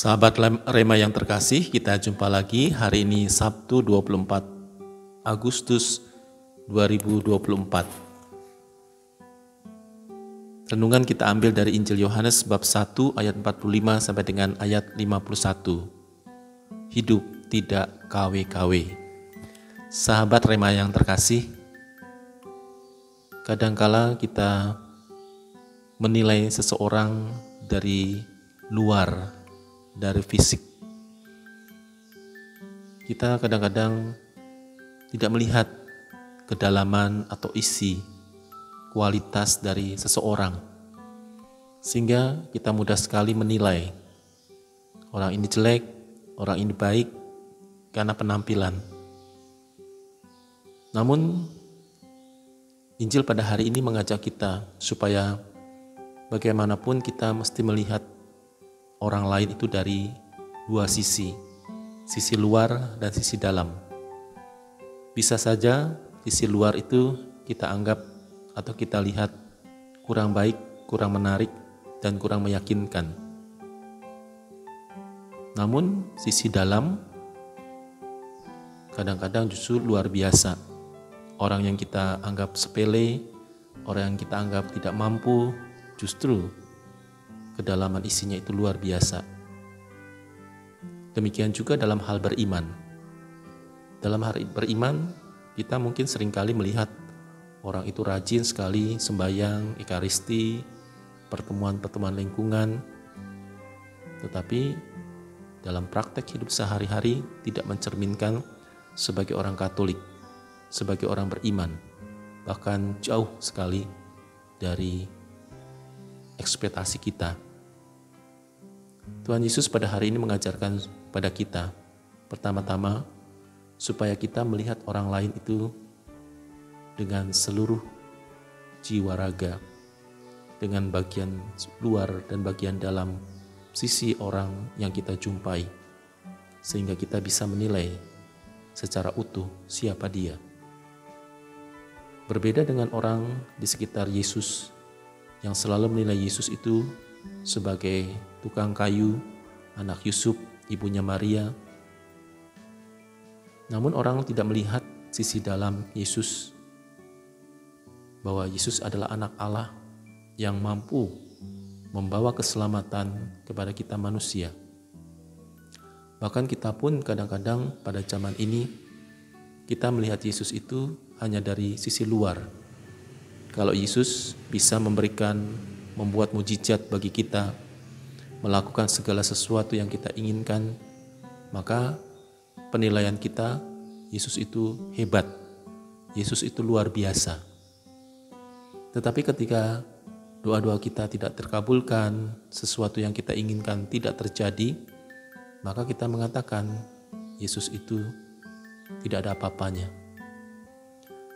Sahabat Rema yang terkasih, kita jumpa lagi hari ini Sabtu 24 Agustus 2024. Renungan kita ambil dari Injil Yohanes bab 1 ayat 45 sampai dengan ayat 51. Hidup tidak KW-KW. Sahabat Rema yang terkasih, kadangkala kita menilai seseorang dari luar, dari fisik. Kita kadang-kadang tidak melihat kedalaman atau isi, kualitas dari seseorang, sehingga kita mudah sekali menilai orang ini jelek, orang ini baik karena penampilan. Namun Injil pada hari ini mengajak kita supaya bagaimanapun kita mesti melihat orang lain itu dari dua sisi luar dan sisi dalam. Bisa saja sisi luar itu kita anggap atau kita lihat kurang baik, kurang menarik, dan kurang meyakinkan. Namun sisi dalam kadang-kadang justru luar biasa. Orang yang kita anggap sepele, orang yang kita anggap tidak mampu, justru kedalaman isinya itu luar biasa. Demikian juga dalam hal beriman. Dalam hal beriman, kita mungkin seringkali melihat orang itu rajin sekali sembahyang, ekaristi, pertemuan-pertemuan lingkungan, tetapi dalam praktek hidup sehari-hari tidak mencerminkan sebagai orang Katolik, sebagai orang beriman, bahkan jauh sekali dari ekspektasi kita. Tuhan Yesus pada hari ini mengajarkan pada kita, pertama-tama, supaya kita melihat orang lain itu dengan seluruh jiwa raga, dengan bagian luar dan bagian dalam sisi orang yang kita jumpai, sehingga kita bisa menilai secara utuh siapa dia. Berbeda dengan orang di sekitar Yesus yang selalu menilai Yesus itu sebagai tukang kayu, anak Yusuf, ibunya Maria. Namun orang tidak melihat sisi dalam Yesus, bahwa Yesus adalah anak Allah yang mampu membawa keselamatan kepada kita manusia. Bahkan kita pun kadang-kadang pada zaman ini, kita melihat Yesus itu hanya dari sisi luar. Kalau Yesus bisa membuat mujizat bagi kita, melakukan segala sesuatu yang kita inginkan, maka penilaian kita, Yesus itu hebat, Yesus itu luar biasa. Tetapi ketika doa-doa kita tidak terkabulkan, sesuatu yang kita inginkan tidak terjadi, maka kita mengatakan Yesus itu tidak ada apa-apanya.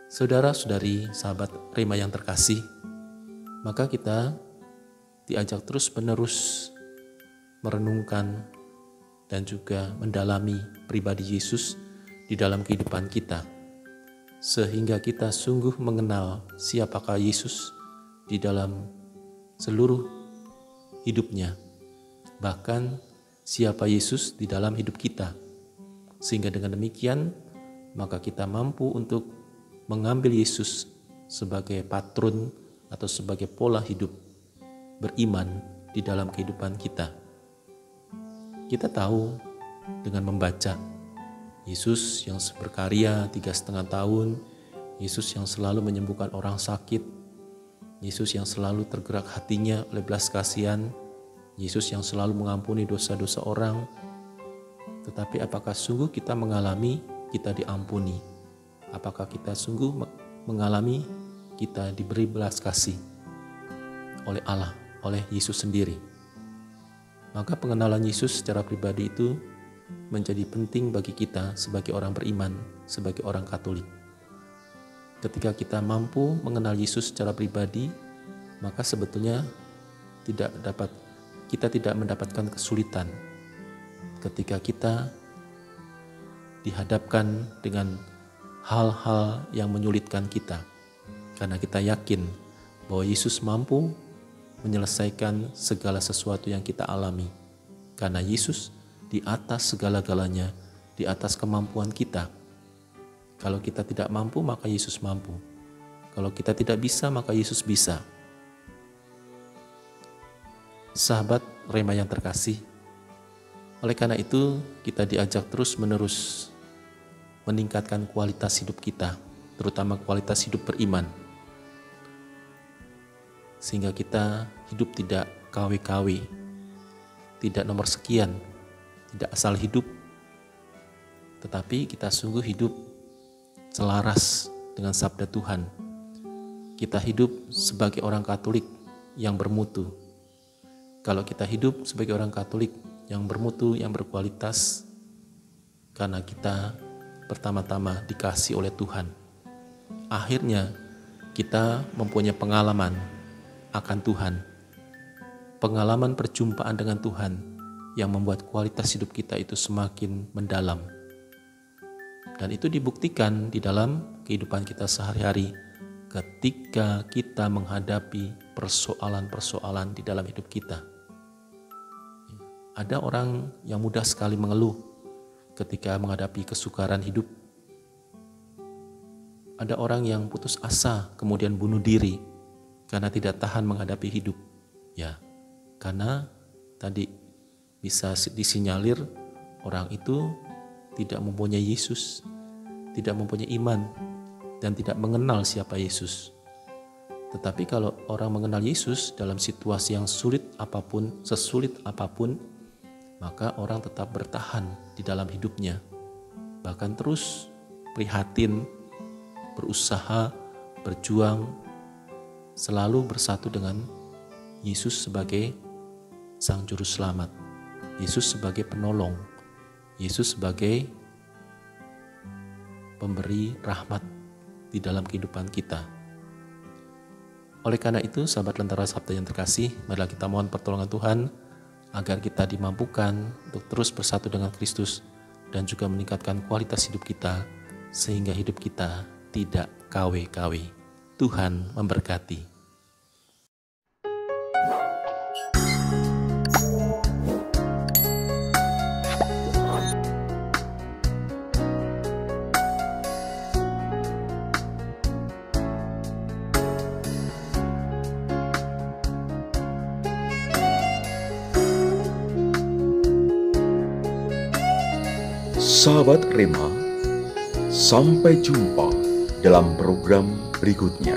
Saudara-saudari, sahabat Rema yang terkasih, maka kita diajak terus-menerus merenungkan dan juga mendalami pribadi Yesus di dalam kehidupan kita, sehingga kita sungguh mengenal siapakah Yesus di dalam seluruh hidupnya, bahkan siapa Yesus di dalam hidup kita, sehingga dengan demikian maka kita mampu untuk mengambil Yesus sebagai patron atau sebagai pola hidup beriman di dalam kehidupan kita. Kita tahu dengan membaca Yesus yang berkarya 3,5 tahun, Yesus yang selalu menyembuhkan orang sakit, Yesus yang selalu tergerak hatinya oleh belas kasihan, Yesus yang selalu mengampuni dosa-dosa orang. Tetapi apakah sungguh kita mengalami kita diampuni? Apakah kita sungguh mengalami kita diberi belas kasih oleh Allah, oleh Yesus sendiri? Maka pengenalan Yesus secara pribadi itu menjadi penting bagi kita sebagai orang beriman, sebagai orang Katolik. Ketika kita mampu mengenal Yesus secara pribadi, maka sebetulnya kita tidak mendapatkan kesulitan ketika kita dihadapkan dengan hal-hal yang menyulitkan kita, karena kita yakin bahwa Yesus mampu menyelesaikan segala sesuatu yang kita alami. Karena Yesus di atas segala-galanya, di atas kemampuan kita. Kalau kita tidak mampu, maka Yesus mampu. Kalau kita tidak bisa, maka Yesus bisa. Sahabat Rema yang terkasih, oleh karena itu kita diajak terus-menerus meningkatkan kualitas hidup kita, terutama kualitas hidup beriman. Sehingga kita hidup tidak KW-KW, tidak nomor sekian, tidak asal hidup, tetapi kita sungguh hidup selaras dengan sabda Tuhan. Kita hidup sebagai orang Katolik yang bermutu. Kalau kita hidup sebagai orang Katolik yang bermutu, yang berkualitas, karena kita pertama-tama dikasih oleh Tuhan. Akhirnya kita mempunyai pengalaman akan Tuhan. Pengalaman perjumpaan dengan Tuhan yang membuat kualitas hidup kita itu semakin mendalam. Dan itu dibuktikan di dalam kehidupan kita sehari-hari ketika kita menghadapi persoalan-persoalan di dalam hidup kita. Ada orang yang mudah sekali mengeluh ketika menghadapi kesukaran hidup. Ada orang yang putus asa kemudian bunuh diri karena tidak tahan menghadapi hidup. Ya, karena tadi bisa disinyalir orang itu tidak mempunyai Yesus, tidak mempunyai iman, dan tidak mengenal siapa Yesus. Tetapi kalau orang mengenal Yesus dalam situasi yang sulit apapun, sesulit apapun, maka orang tetap bertahan di dalam hidupnya. Bahkan terus prihatin, berusaha, berjuang, selalu bersatu dengan Yesus sebagai Sang Juru Selamat, Yesus sebagai penolong, Yesus sebagai pemberi rahmat di dalam kehidupan kita. Oleh karena itu, sahabat Lentera Sabda yang terkasih, marilah kita mohon pertolongan Tuhan agar kita dimampukan untuk terus bersatu dengan Kristus dan juga meningkatkan kualitas hidup kita sehingga hidup kita tidak KW-KW. Tuhan memberkati. Sahabat Rema, sampai jumpa dalam program berikutnya.